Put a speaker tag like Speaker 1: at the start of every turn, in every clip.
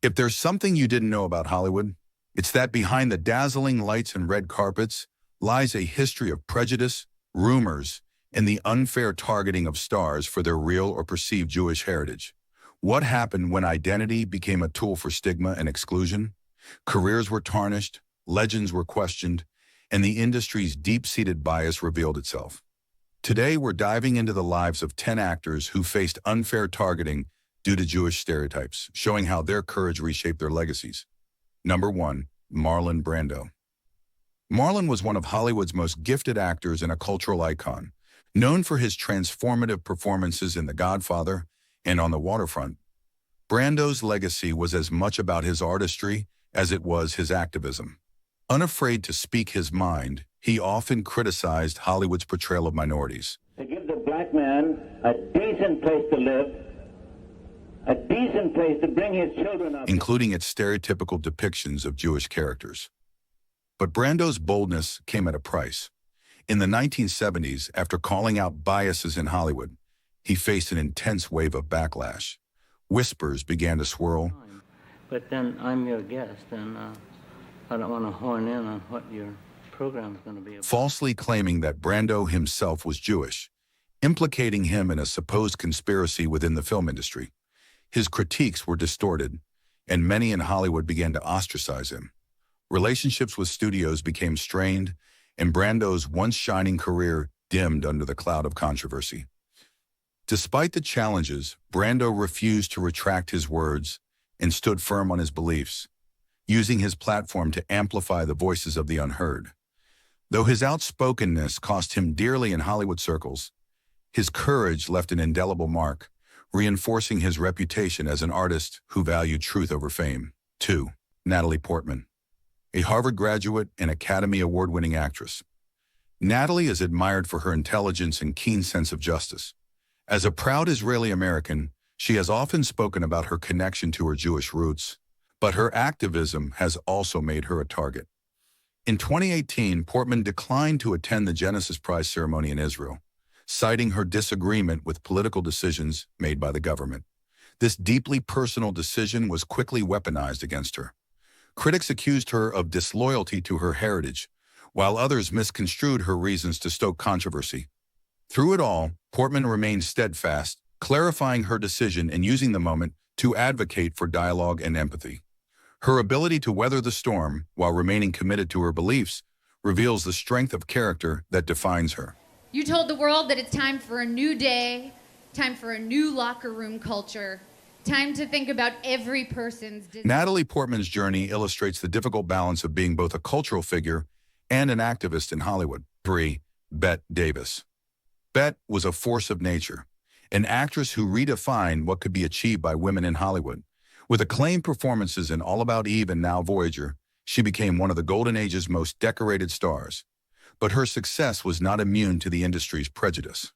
Speaker 1: If there's something you didn't know about Hollywood, it's that behind the dazzling lights and red carpets lies a history of prejudice, rumors, and the unfair targeting of stars for their real or perceived Jewish heritage. What happened when identity became a tool for stigma and exclusion? Careers were tarnished, legends were questioned, and the industry's deep-seated bias revealed itself. Today, we're diving into the lives of 10 actors who faced unfair targeting due to Jewish stereotypes, showing how their courage reshaped their legacies. Number 1, Marlon Brando. Marlon was one of Hollywood's most gifted actors and a cultural icon, known for his transformative performances in The Godfather and On the Waterfront. Brando's legacy was as much about his artistry as it was his activism. Unafraid to speak his mind, he often criticized Hollywood's portrayal of minorities.
Speaker 2: To give the black man a decent place to live, a decent place to bring his children up,
Speaker 1: including its stereotypical depictions of Jewish characters. But Brando's boldness came at a price. In the 1970s, after calling out biases in Hollywood, he faced an intense wave of backlash. Whispers began to swirl.
Speaker 3: But then I'm your guest, and I don't want to horn in on what your program's going to be about.
Speaker 1: Falsely claiming that Brando himself was Jewish, implicating him in a supposed conspiracy within the film industry. His critiques were distorted, and many in Hollywood began to ostracize him. Relationships with studios became strained, and Brando's once shining career dimmed under the cloud of controversy. Despite the challenges, Brando refused to retract his words and stood firm on his beliefs, using his platform to amplify the voices of the unheard. Though his outspokenness cost him dearly in Hollywood circles, his courage left an indelible mark, reinforcing his reputation as an artist who valued truth over fame. 2. Natalie Portman. A Harvard graduate and Academy Award-winning actress. Natalie is admired for her intelligence and keen sense of justice. As a proud Israeli-American, she has often spoken about her connection to her Jewish roots, but her activism has also made her a target. In 2018, Portman declined to attend the Genesis Prize ceremony in Israel, citing her disagreement with political decisions made by the government. This deeply personal decision was quickly weaponized against her. Critics accused her of disloyalty to her heritage, while others misconstrued her reasons to stoke controversy. Through it all, Portman remained steadfast, clarifying her decision and using the moment to advocate for dialogue and empathy. Her ability to weather the storm while remaining committed to her beliefs reveals the strength of character that defines her.
Speaker 4: You told the world that it's time for a new day, time for a new locker room culture, time to think about every person's...
Speaker 1: Natalie Portman's journey illustrates the difficult balance of being both a cultural figure and an activist in Hollywood. 3. Bette Davis. Bette was a force of nature, an actress who redefined what could be achieved by women in Hollywood. With acclaimed performances in All About Eve and Now Voyager, she became one of the Golden Age's most decorated stars. But her success was not immune to the industry's prejudice.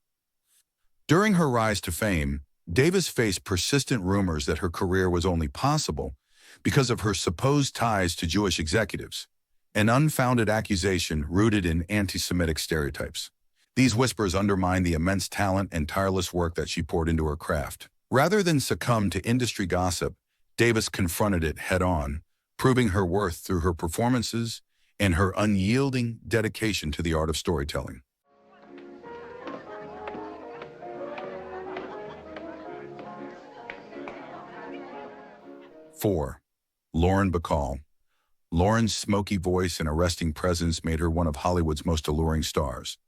Speaker 1: During her rise to fame, Davis faced persistent rumors that her career was only possible because of her supposed ties to Jewish executives, an unfounded accusation rooted in anti-Semitic stereotypes. These whispers undermined the immense talent and tireless work that she poured into her craft. Rather than succumb to industry gossip, Davis confronted it head-on, proving her worth through her performances and her unyielding dedication to the art of storytelling. 4. Lauren Bacall. Lauren's smoky voice and arresting presence made her one of Hollywood's most alluring stars.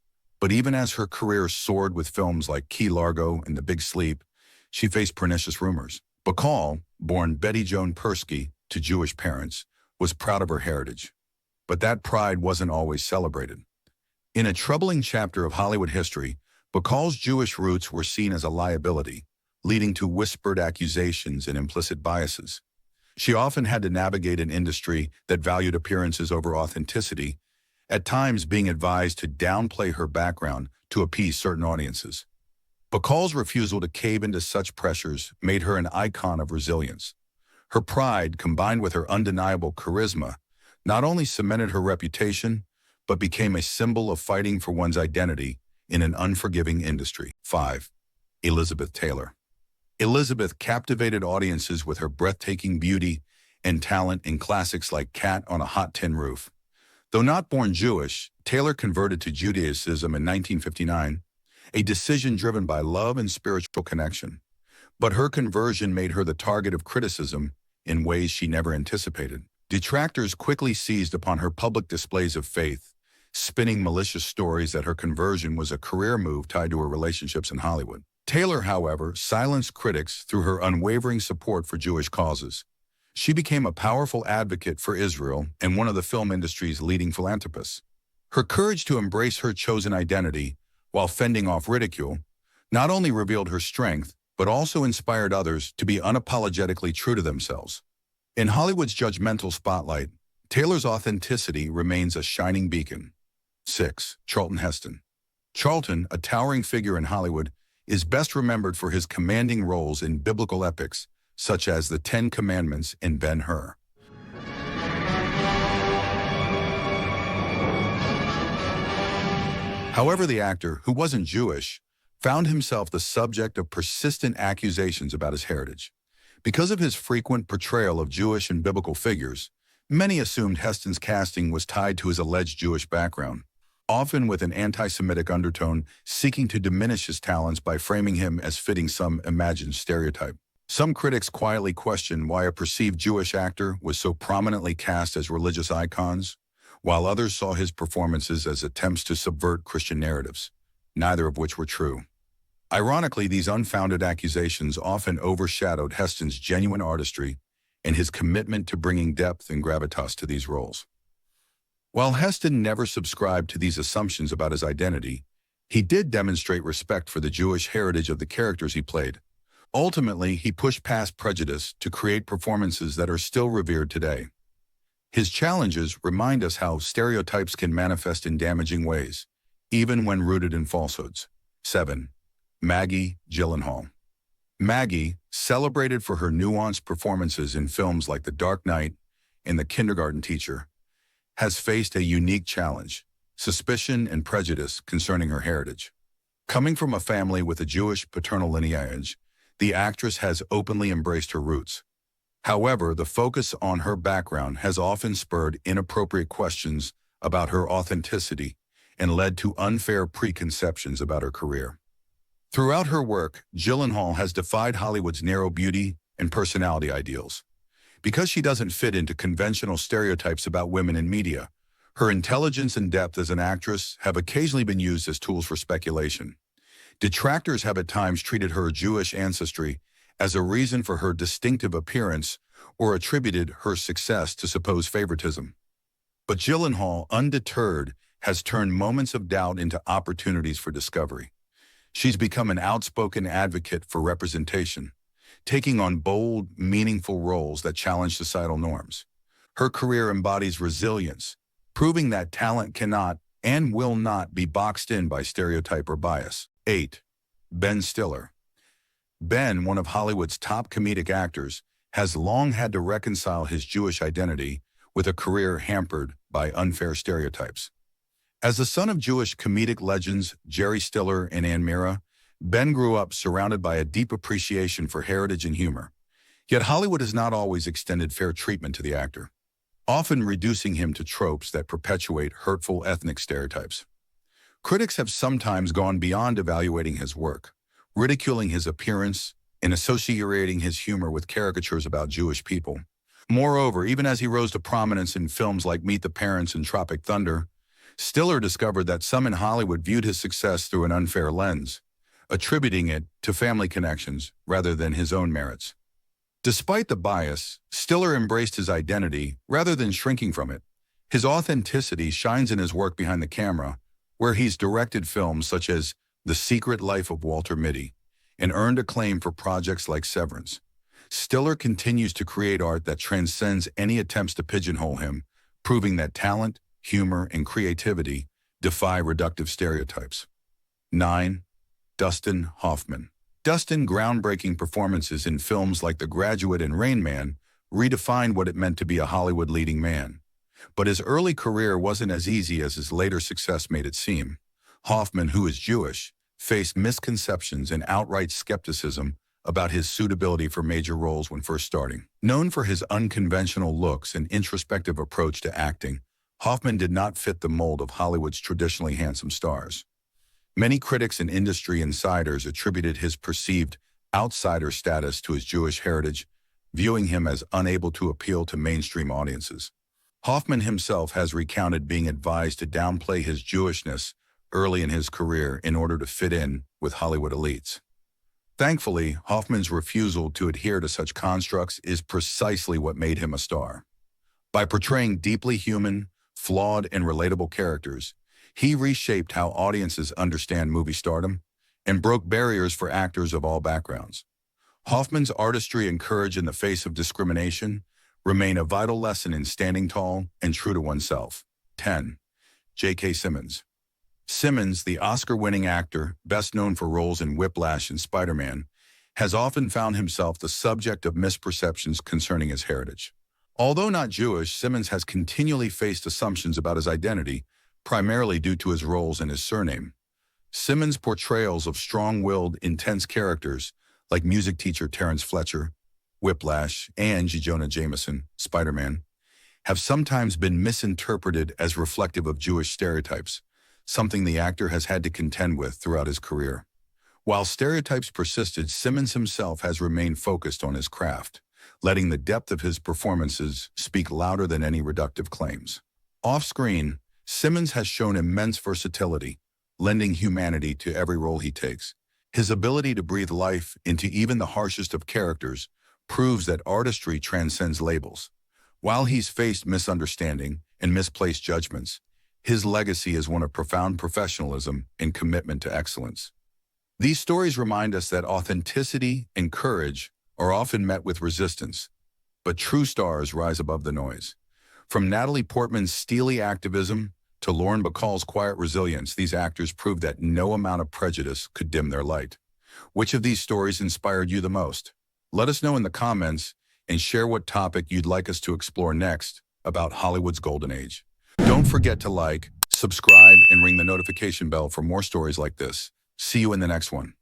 Speaker 1: But even as her career soared with films like Key Largo and The Big Sleep, she faced pernicious rumors. Bacall, born Betty Joan Persky to Jewish parents, was proud of her heritage. But that pride wasn't always celebrated. In a troubling chapter of Hollywood history, Bacall's Jewish roots were seen as a liability, leading to whispered accusations and implicit biases. She often had to navigate an industry that valued appearances over authenticity, at times being advised to downplay her background to appease certain audiences. Bacall's refusal to cave into such pressures made her an icon of resilience. Her pride, combined with her undeniable charisma, not only cemented her reputation, but became a symbol of fighting for one's identity in an unforgiving industry. 5. Elizabeth Taylor. Elizabeth captivated audiences with her breathtaking beauty and talent in classics like Cat on a Hot Tin Roof. Though not born Jewish, Taylor converted to Judaism in 1959, a decision driven by love and spiritual connection. But her conversion made her the target of criticism in ways she never anticipated. Detractors quickly seized upon her public displays of faith, spinning malicious stories that her conversion was a career move tied to her relationships in Hollywood. Taylor, however, silenced critics through her unwavering support for Jewish causes. She became a powerful advocate for Israel and one of the film industry's leading philanthropists. Her courage to embrace her chosen identity while fending off ridicule not only revealed her strength, but also inspired others to be unapologetically true to themselves. In Hollywood's judgmental spotlight, Taylor's authenticity remains a shining beacon. 6. Charlton Heston. Charlton, a towering figure in Hollywood, is best remembered for his commanding roles in biblical epics such as The Ten Commandments and Ben-Hur. However, the actor, who wasn't Jewish, found himself the subject of persistent accusations about his heritage. Because of his frequent portrayal of Jewish and biblical figures, many assumed Heston's casting was tied to his alleged Jewish background, often with an anti-Semitic undertone, seeking to diminish his talents by framing him as fitting some imagined stereotype. Some critics quietly questioned why a perceived Jewish actor was so prominently cast as religious icons, while others saw his performances as attempts to subvert Christian narratives, neither of which were true. Ironically, these unfounded accusations often overshadowed Heston's genuine artistry and his commitment to bringing depth and gravitas to these roles. While Heston never subscribed to these assumptions about his identity, he did demonstrate respect for the Jewish heritage of the characters he played. Ultimately, he pushed past prejudice to create performances that are still revered today. His challenges remind us how stereotypes can manifest in damaging ways, even when rooted in falsehoods. 7. Maggie Gyllenhaal. Maggie, celebrated for her nuanced performances in films like The Dark Knight and The Kindergarten Teacher, has faced a unique challenge: suspicion and prejudice concerning her heritage. Coming from a family with a Jewish paternal lineage, the actress has openly embraced her roots. However, the focus on her background has often spurred inappropriate questions about her authenticity and led to unfair preconceptions about her career. Throughout her work, Gyllenhaal has defied Hollywood's narrow beauty and personality ideals. Because she doesn't fit into conventional stereotypes about women in media, her intelligence and depth as an actress have occasionally been used as tools for speculation. Detractors have at times treated her Jewish ancestry as a reason for her distinctive appearance or attributed her success to supposed favoritism. But Gyllenhaal, undeterred, has turned moments of doubt into opportunities for discovery. She's become an outspoken advocate for representation, taking on bold, meaningful roles that challenge societal norms. Her career embodies resilience, proving that talent cannot and will not be boxed in by stereotype or bias. 8. Ben Stiller. Ben, one of Hollywood's top comedic actors, has long had to reconcile his Jewish identity with a career hampered by unfair stereotypes. As the son of Jewish comedic legends Jerry Stiller and Ann Mira, Ben grew up surrounded by a deep appreciation for heritage and humor. Yet Hollywood has not always extended fair treatment to the actor, often reducing him to tropes that perpetuate hurtful ethnic stereotypes. Critics have sometimes gone beyond evaluating his work, ridiculing his appearance and associating his humor with caricatures about Jewish people. Moreover, even as he rose to prominence in films like Meet the Parents and Tropic Thunder, Stiller discovered that some in Hollywood viewed his success through an unfair lens, attributing it to family connections rather than his own merits. Despite the bias, Stiller embraced his identity rather than shrinking from it. His authenticity shines in his work behind the camera, where he's directed films such as The Secret Life of Walter Mitty and earned acclaim for projects like Severance. Stiller continues to create art that transcends any attempts to pigeonhole him, proving that talent, humor, and creativity defy reductive stereotypes. 9. Dustin Hoffman. Dustin's groundbreaking performances in films like The Graduate and Rain Man redefined what it meant to be a Hollywood leading man. But his early career wasn't as easy as his later success made it seem. Hoffman, who is Jewish, faced misconceptions and outright skepticism about his suitability for major roles when first starting. Known for his unconventional looks and introspective approach to acting, Hoffman did not fit the mold of Hollywood's traditionally handsome stars. Many critics and industry insiders attributed his perceived outsider status to his Jewish heritage, viewing him as unable to appeal to mainstream audiences. Hoffman himself has recounted being advised to downplay his Jewishness early in his career in order to fit in with Hollywood elites. Thankfully, Hoffman's refusal to adhere to such constructs is precisely what made him a star. By portraying deeply human, flawed, and relatable characters, he reshaped how audiences understand movie stardom and broke barriers for actors of all backgrounds. Hoffman's artistry and courage in the face of discrimination remain a vital lesson in standing tall and true to oneself. 10. J.K. Simmons. Simmons, the Oscar-winning actor, best known for roles in Whiplash and Spider-Man, has often found himself the subject of misperceptions concerning his heritage. Although not Jewish, Simmons has continually faced assumptions about his identity, primarily due to his roles and his surname. Simmons' portrayals of strong-willed, intense characters, like music teacher Terrence Fletcher, Whiplash, and J. Jonah Jameson, Spider-Man, have sometimes been misinterpreted as reflective of Jewish stereotypes, something the actor has had to contend with throughout his career. While stereotypes persisted, Simmons himself has remained focused on his craft, letting the depth of his performances speak louder than any reductive claims. Off-screen, Simmons has shown immense versatility, lending humanity to every role he takes. His ability to breathe life into even the harshest of characters proves that artistry transcends labels. While he's faced misunderstanding and misplaced judgments, his legacy is one of profound professionalism and commitment to excellence. These stories remind us that authenticity and courage are often met with resistance, but true stars rise above the noise. From Natalie Portman's steely activism to Lauren Bacall's quiet resilience, these actors prove that no amount of prejudice could dim their light. Which of these stories inspired you the most? Let us know in the comments and share what topic you'd like us to explore next about Hollywood's golden age. Don't forget to like, subscribe, and ring the notification bell for more stories like this. See you in the next one.